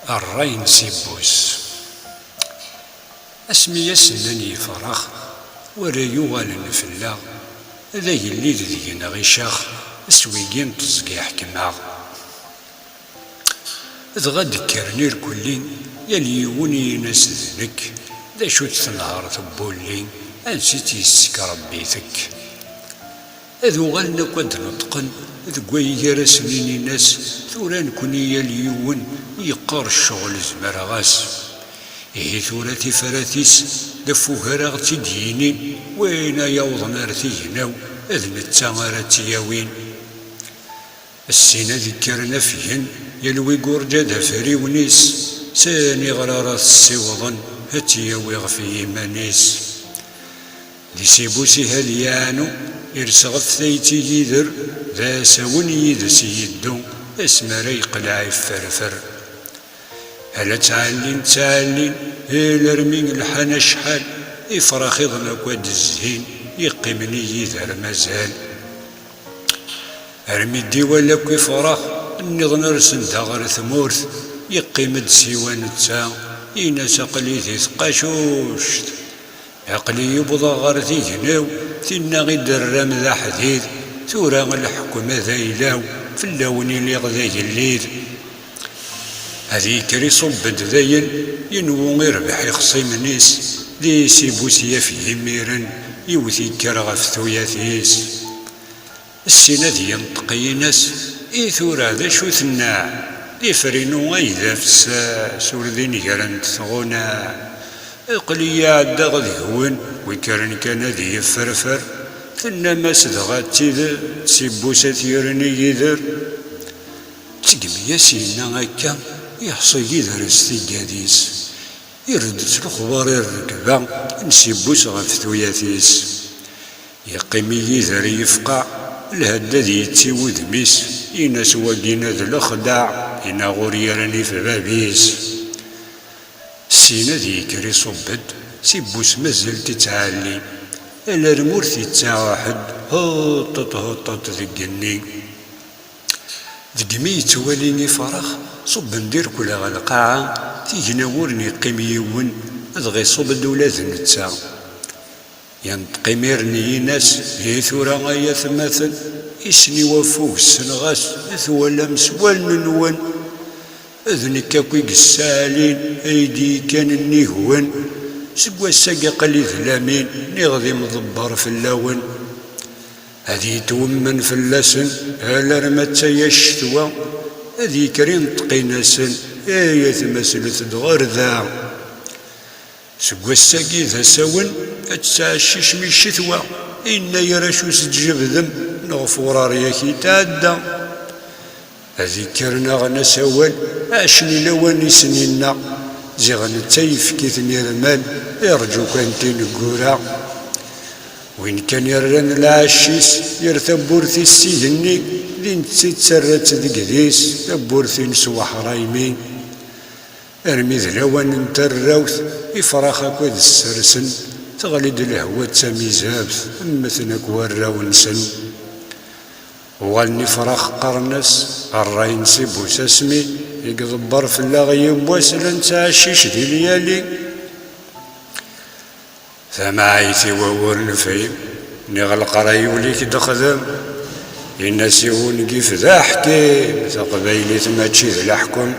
الرين سيبوس اسمي يسنني فرخ ورا يوغال نفلا هذا يلي ذينا غيشاخ اسويقين تزقي حكماغ ذغد كرنير كلين يلي يوني ناس ذنك ذا شو تنهار ثبولين انسيت يسك ربيتك اذو غالنا كنت نطقن ذقوي رسميني ناس ثورا نكوني يليون يقار الشغل زمرغاس إيه ثورتي فراتيس دفوها راغتي دينين وين يوضنا رثيهناو اذن التغارتي ياوين السينة ذكرنا فيهن يلوي قرجة دفري ونيس ساني غرارات السيوضن هتي ويغفي يمانيس دي سيبوسي هاليانو يرسغت ثيتي يذر ذا ساون يدس يدو اسم ريق العيف فرفر هلا تعلين هلا رمين الحنا شحال يفرخ يضنك واد الزهين يقيمني يذر مازال ارمي الديوالك يفرخ النظن رسن ثغر ثمورث يقيم سيوان تا يناس قلي ذي ثقاشوشت عقلي يبضى غرتي هناو ثنا غيد الرام ذا حديد ثورا الحكم ذا يلاو في اللون اللي غذا الليل هذي كري صبد ذاين ينوو يربح يخصي منيس ذي سيبوسيا فيه ميرن يوثي كرغف ثوياثيس السنة ذي ينطقي ناس إي ثورا ذا شو ثناع ذي فرينو غيذا فساس ورذين يرن تثغونا اقلي عدا غذي هون وكرن كان ذي يفرفر ثنا ما سدغات تيذر سيبوسا ثيرني يذر تقمي سينا هكا يحصي يذر استيقاديس يردت الخبار الركبة نسيبوس غف ثوياثيس يقيم يذر يفقع الهدى ذي يتسيو ذميس يناس واقينا ذا الخداع ينا غوريرني في بابيس السينة ذي كري صبد سيبوس مازال تتعالي الا المورثي تاع واحد هطط ذقني ذقمي يتواليني فرخ صب ندير كل القاعة تيجينا ورني قيم يون ادغي صب الدولاد نتا ينطقي ميرني ناس هي ثورا غايا ثماثل اسني وفوق السنغاس ثوالا مسوال ننون اذني كاكوي قسالين ايدي كان النيهون سقوا الساقا قلي ذلامين نغذي مضبر في اللون هذي تومن في اللسن هلا رمتا يشتوى هذي كريم تقيناسن يا ثمسلت دغار ذا سقوا الساقي ذا ساون اتسعشش من الشتوى إنا يرشو سجب ذم نغفور رياكي تعدى هذي كرنا غنا سوال عشني لواني سنينا زيغن تايف كيثني رمال يرجو كانتي نقورا وين كان يرن العشيس يرثب بورثي السيهني لين تسرت ذقديس بورثي نسوى حرايمين ارمي ذلوان انت الروث يفرخك وذ السرسن تغلد الهوى تسامي زابث مثنك وراونسن وغالني فرخ قرنس الراين سيبوس اسمي يقضبر في اللاغي واسلا تعشيش ذي ليالي ثماعيتي وور نفيم نغلق راي وليك دخدم الناس يونقي في ذا حكيم ثقبيلي تماتشي ذا الحكم